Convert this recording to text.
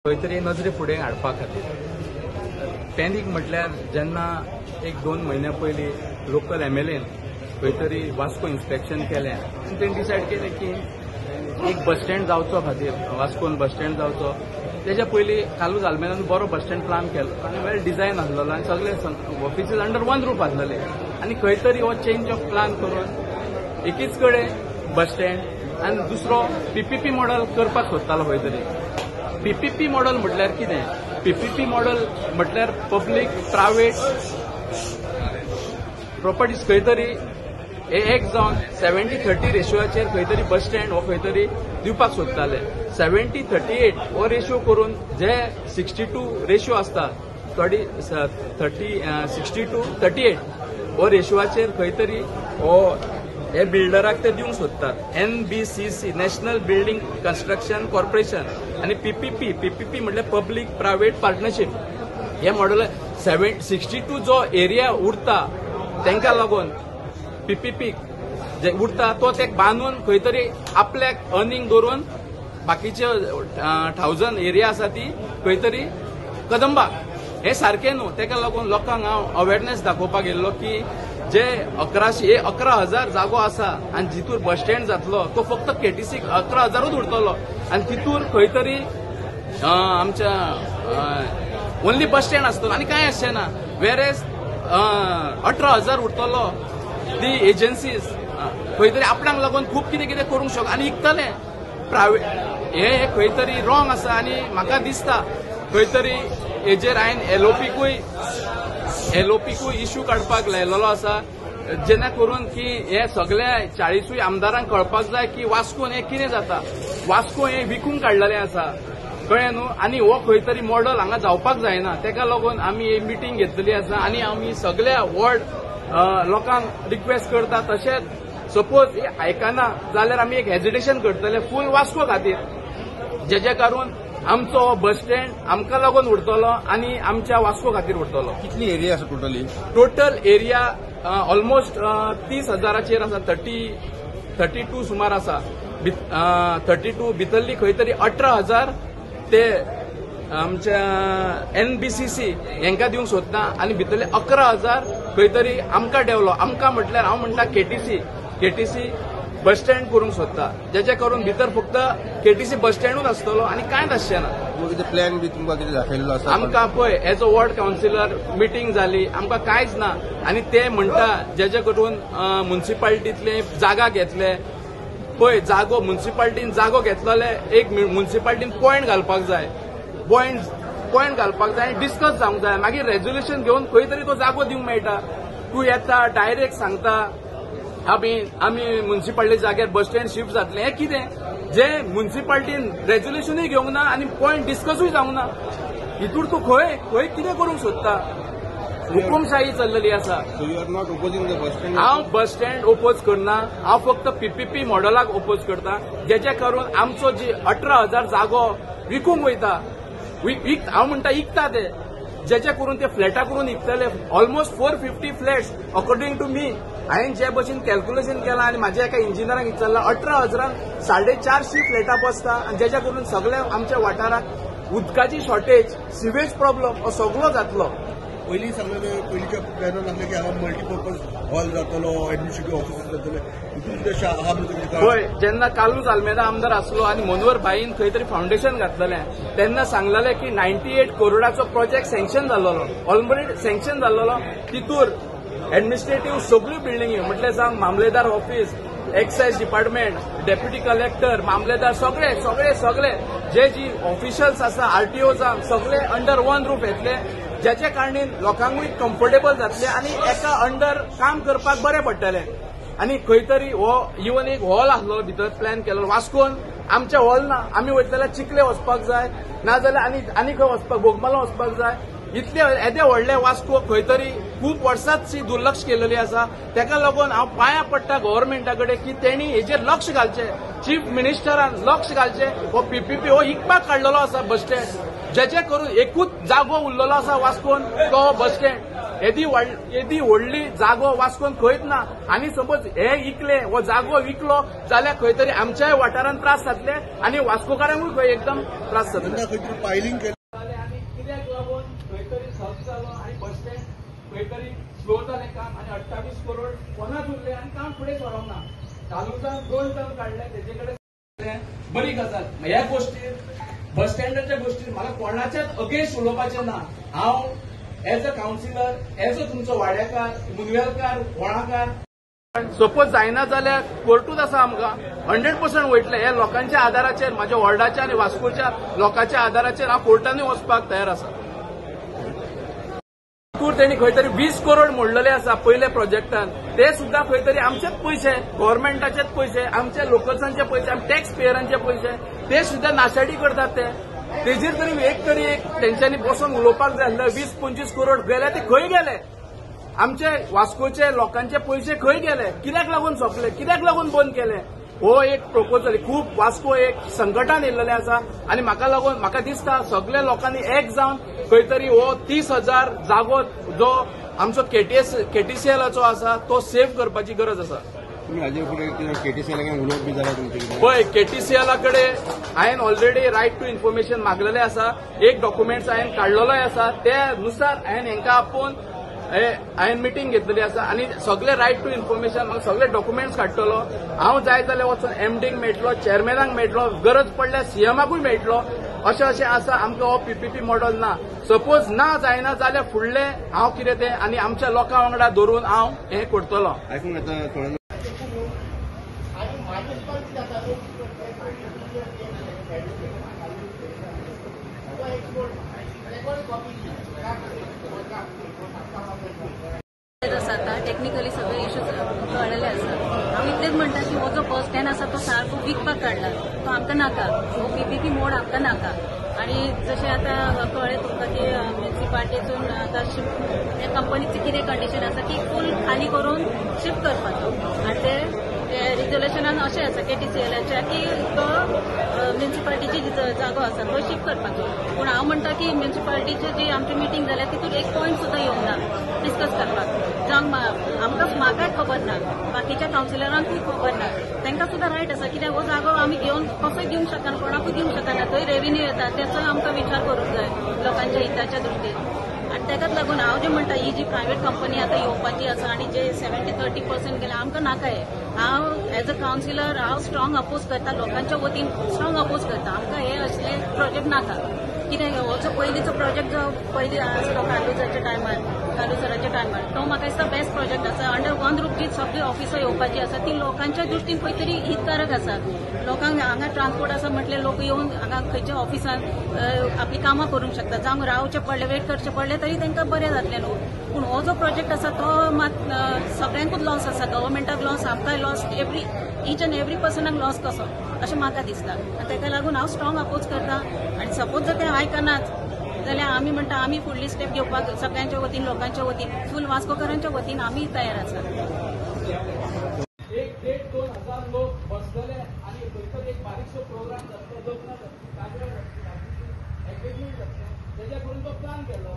खंय तरी नजरे फुडें हाडपा खातीर पॅनीक म्हटल्यार जेन्ना 1-2 म्हयन्या पयलीं लोकल MLAन खंय तरी वास्को इन्स्पेक्शन केलें आनी तेणी डिसायड केलें की एक बस स्टँड जावचो खातीर वास्कोन बस स्टँड जावचो तेच्या पयलीं कालूच आल्मेरान बरो बस स्टँड प्लान केलो आनी वेल डिझायन आसलेलो आनी सगळे ऑफिसीस अंडर वन रूफ आसलेले आनी खंय तरी हो चेंज ऑफ प्लान करून एकीच कडेन बस स्टँड आनी दुसरो PPP मॉडल करपाक सोदतालो खंय तरी PPP मॉडल म्हटल्यार कितें PPP मॉडल म्हटल्यार पब्लीक प्रायवेट प्रॉपर्टीज खंय तरी एक जावन 70-30 रेशोचेर खंय तरी बस स्टँड हो खंय तरी दिवपाक सोदताले 70-38 हो रेशो करून जे 62 रेशो आसता थोडी 60-38 हो रेशोचेर खंय तरी हो हे बिल्डराक ते दिवंक सोदतात NBCC national building construction corporation आनी PPP म्हटल्यार पब्लीक प्रायवेट पार्टनरशीप हे मॉडेल 62 जो एरिया उरता तांकां लागून PPP जे उरता तो तेक बांदून खंय तरी आपल्याक अर्निंग दवरून बाकीचे 1000 एरिया आसा ती खंय तरी कदंबा हे सारखे न्हू तेका लागून लोकांक हांव अवेरनेस दाखोवपाक गेल्लो की जे 11,000 जागो आसा आनी जितूर बस स्टँड जातलो तो फक्त KTC 11,000च उरतलो आनी तितूर खंय तरी आमच्या ओन्ली बस स्टँड आसतलो आनी कांय आसचें ना वेरेज 18,000 उरतलो दी एजन्सीज खंय तरी आपणाक लागून खूब कितें कितें करूंक शकता आनी इकतले प्रायवेट हे खंय तरी रॉंग आसा आनी म्हाका दिसता खंय तरी हेजेर हांवें LOPकूय इश्यू काडपाक लायलेलो आसा जेन्ना करून की हे सगळ्या 40 आमदारांक कळपाक जाय की वास्कोन हे कितें जाता वास्को हे विकूंक काडलेलें आसा कळ्ळें न्हू आनी हो खंय तरी मॉडल हांगा जावपाक जायना तेका लागून आमी ही मिटींग घेतलेली आसा आनी आमी सगळ्या वॉर्ड लोकांक रिक्वेस्ट करता तशेंच सपोज आयकना जाल्यार आमी एक हेजिटेशन करतले फूल वास्को खातीर जेजे कारून आमचो बस स्टँड आमकां लागून उरतलो आनी आमच्या वास्को खातीर उरतलो कितली एरिया आसा टोटल एरिया ऑलमोस्ट 30,000चेर आसा 32 सुमार आसा 32 भितरली खंय तरी 18,000 ते आमच्या NBCC हांकां दिवंक सोदता आनी भितरले 11,000 खंय तरी आमकां डेव्हलप आमकां म्हटल्यार हांव म्हणटा KTC बस स्टँड करूंक सोदता जेचे करून भितर फक्त KTC बस स्टँडूच आसतलो आनी कांयच आसचें ना प्लॅन बी तुमकां कितें दाखयल्लो आसा आमकां पळय as a ward councillor meeting जाली आमकां कांयच ना आनी ते म्हणटा जेचे करून म्युन्सिपालिटींतले जागा घेतले पळय जागो म्युन्सिपालिटीन जागो घेतलेले एक म्युन्सिपालिटीन पॉयंट घालपाक जाय पॉयंट घालपाक जाय आनी डिस्कस जावंक जाय मागीर रेजोल्युशन घेवन खंय तरी तो जागो दिवंक मेळटा तूं येता डायरेक्ट सांगता आमी म्युन्सिपालिटी जाग्यार बस स्टँड शिफ्ट जातले हें कितें जे म्युन्सिपालिटीन रेजोल्युशनूय घेवंक ना आनी पॉयंट डिस्कसूय जावंक ना हितूर तूं खंय कितें करूंक सोदता हुकुमशाही चल्लेली आसा हांव बस स्टँड ओपोज करना हांव फक्त PPP मॉडलाक ओपोज करता जेचे करून आमचो जी 18,000 जागो विकूंक वयता हांव म्हणटा इकता ते जेचे करून ते फ्लॅटा करून इकतले almost 450 flats according to me हांवें जे भशेन कॅल्क्युलेशन केलां आनी म्हाज्या एका इंजिनियराक विचारला 18,000 450 फ्लॅटां बसता आनी जेच्या करून सगळ्या आमच्या वाठाराक उदकाची शॉर्टेज सिवेज प्रॉब्लम हो सगळो जातलो पयलीं सांगलेलें पयलींच्या प्लॅनान सांगलें की हांगा मल्टीपर्पज हॉल जातलो एडमिनिस्ट्रेटिव्ह ऑफिस जातले पळय जेन्ना कालूच आल्मेदा आमदार आसलो आनी मनोहर भाईन खंय तरी फावंडेशन घातलेलें तेन्ना सांगलेलें की 98 करोडाचो प्रोजेक्ट सँक्शन जाल्लो ऑलरेडी सँक्शन जाल्लो तितूर एडमिनिस्ट्रेटिव्ह सगळ्यो बिल्डिंगी म्हटल्यार सांग मामलेदार office excise department deputy collector मामलेदार सगळे जे जी ऑफिशियल्स आसा RTO सगळे अंडर वन रूफ येतले जेचे कारणान लोकांकूय कम्फर्टेबल जातले आनी एका अंडर काम करपाक बरें पडटलें आनी खंय तरी हो इवन एक हॉल आसलो भितर प्लॅन केलो वास्कोन आमचे हॉल ना आमी वयतल्यार चिखले वचपाक जाय नाजाल्यार आनी खंय वचपाक बोगमालो वचपाक जाय इतले येदे व्हडले वास्को खंय तरी खूब वर्सांची दुर्लक्ष केलेली आसा तेका लागून हांव पांयां पडटा गव्हर्नमेंटा कडेन की तेणी हेजेर लक्ष घालचें चीफ मिनिस्टरान लक्ष घालचें हो PPP हो इकपाक काडलेलो आसा बस स्टँड जेचे करून एकूच जागो उरलेलो आसा वास्कोन तो बस स्टँड येदी व्हडली जागो वास्कोन खंयच ना आनी सपोज हे इकले वो जागो विकलो जाल्यार खंय तरी आमच्याय वाठारांत त्रास जातले आनी वास्कोकारांकूय खंय एकदम त्रास जातले. खंय तरी पायलिंग केलें आनी कित्याक लागून खंय तरी सर्च जालो आनी बस स्टँड खंय तरी स्लो जालें काम आनी 28 करोड कोणाच उरले आनी काम फुडें सरोंक ना. तालुक्यान 2 टर्म काडले तेजे कडेन बरी गजाल. ह्या गोष्टीर बस स्टँडाच्या गोष्टीर म्हाका कोणाच्याच अगेन्स्ट उलोवपाचें ना. हांव as a councillor as a तुमचो वाड्याकार मुनवेलकार व्होळाकार सपोज जायना जाल्यार कोर्टूच आसा आमकां 100% वयतले. हे लोकांच्या आदाराचेर म्हाज्या वॉर्डाच्या आनी वास्कोच्या लोकांच्या आदाराचेर हांव कोर्टानूय वचपाक तयार आसा. तेणी खंय तरी 20 करोड मोडलेले आसा पयले प्रोजेक्टान. ते सुद्धा खंय तरी आमचेच पयशे गव्हर्नमेंटाचेच पयशे आमच्या लोकल्सांचे पयशे आमचे टॅक्स पेयरांचे पयशे ते सुद्धा नाशाडी करतात. तेजेर तरी एक तेंच्यांनी बसून उलोवपाक जाय आसलें. 20-25 करोड गेले ते खंय गेले. आमचे वास्कोचे लोकांचे पयशे खंय गेले. कित्याक लागून सोंपले कित्याक लागून बंद केले. हो एक प्रपोजल खूप वास्को एक संकटान येयल्लेले आसा आनी म्हाका दिसता सगळ्या लोकांनी एक जावन खंय तरी हो 30,000 जागो जो आमचो केटीसीएलाचो आसा तो सेव्ह करपाची गरज आसा. तुम्ही हाजे फुडें केटीसीएलाक उलोवप बी जाल्यार तुमचे पळय केटीसीएला कडेन हांवें ऑलरेडी रायट टू इन्फॉर्मेशन मागलेलें आसा. एक डॉक्युमेंट्स हांवें काडलेलोय आसा. ते नुसार हांवें हेंकां आपोवन हांवें मिटींग घेतलेली आसा आनी सगळे रायट टू इन्फॉर्मेशन म्हाका सगळे डॉक्युमेंट्स काडटलो. हांव जाय जाल्यार वचून एमडीक मेळटलो चेअरमॅनाक मेळटलो गरज पडल्यार सीएमाकूय मेळटलो. अशें आसा. आमकां हो पीपीपी मॉडल ना. सपोज ना जायना जाल्यार फुडलें हांव कितें तें आनी आमच्या लोकां वांगडा धरून हांव हें करतलो. आयकूंक येता थोड्यांना टेक्निकली सगळे इश्यूज कळलेले आसा. हांव इतलेंच म्हणटा की हो जो बस स्टँड आसा तो सारको विकपाक काडला तो आमकां नाका. हो पीपीपी मोड आमकां नाका. आणि जशें आतां कळ्ळें तुमकां की म्युन्सिपाल्टीतून आतां त्या कंपनीची कितें कंडिशन आसा की फूल खाली करून शिफ्ट करपाचो आनी ते रिजोल्युशनान अशें आसा केटीसीएलाच्या की तो म्युन्सिपाल्टीची जागो आसा तो शिफ्ट करपाचो. पूण हांव म्हणटा की म्युन्सिपाल्टीची जी आमची मिटींग जाल्या तितून एक पॉयंट सुद्दां येवंक ना डिस्कस करपाक. जावंक म्हाकाय खबर ना बाकीच्या कावन्सिलरांकूय खबर ना. तांकां सुद्दां रायट आसा कित्याक हो जागो आमी घेवन कसोय दिवंक शकना कोणाकूय दिवंक शकना. थंय रेव्हेन्यू येता तेचो आमकां विचार करूंक जाय लोकांच्या हिताच्या दृश्टीन. आनी ताकाच लागून हांव जें म्हणटा ही जी प्रायवेट कंपनी आतां येवपाची आसा आनी जे 70-30% गेल्या आमकां नाका हे. हांव एज अ कावन्सिलर हांव स्ट्रॉंग अपोज करता. लोकांच्या वतीन स्ट्रॉंग अपोज करता. आमकां हे असले प्रोजेक्ट नाका. कित्याक हो जो पयलींचो प्रोजेक्ट जो पयलीं आसलो कालुसराच्या टायमार तो म्हाका दिसता बेस्ट प्रोजेक्ट आसा. अंडर वन रूफ जी सगळीं ऑफिसां येवपाची आसा ती लोकांच्या दृश्टीन खंय तरी हितकारक आसा. लोकांक हांगा ट्रान्सपोर्ट आसा म्हटल्यार लोक येवन हांगा खंयच्या ऑफिसान आपली कामां करूंक शकता. जावं रावचें पडलें वेट करचें पडलें तरी तांकां बरें जातलें न्हू. पूण हो जो प्रोजेक्ट आसा तो मात सगळ्यांकूच लॉस आसा. गव्हर्मेंटाक लॉस आमकांय लॉस ईच अँड एवरी पर्सनाक लॉस कसो अशें म्हाका दिसता. आनी ताका लागून हांव स्ट्रॉंग अपोज करता. आनी सपोज जर ते आयकनात जाल्यार आमी म्हणटा आमी फुडली स्टेप घेवपाक सगळ्यांच्या वतीन लोकांच्या वतीन फूल वास्कोकारांच्या वतीन आमी तयार आसा. 1,500-2,000 लोक बसतले आनी खंयतरी एक बारीकसो प्रोग्राम जातलो तेजे करून तो प्लॅन केल्लो.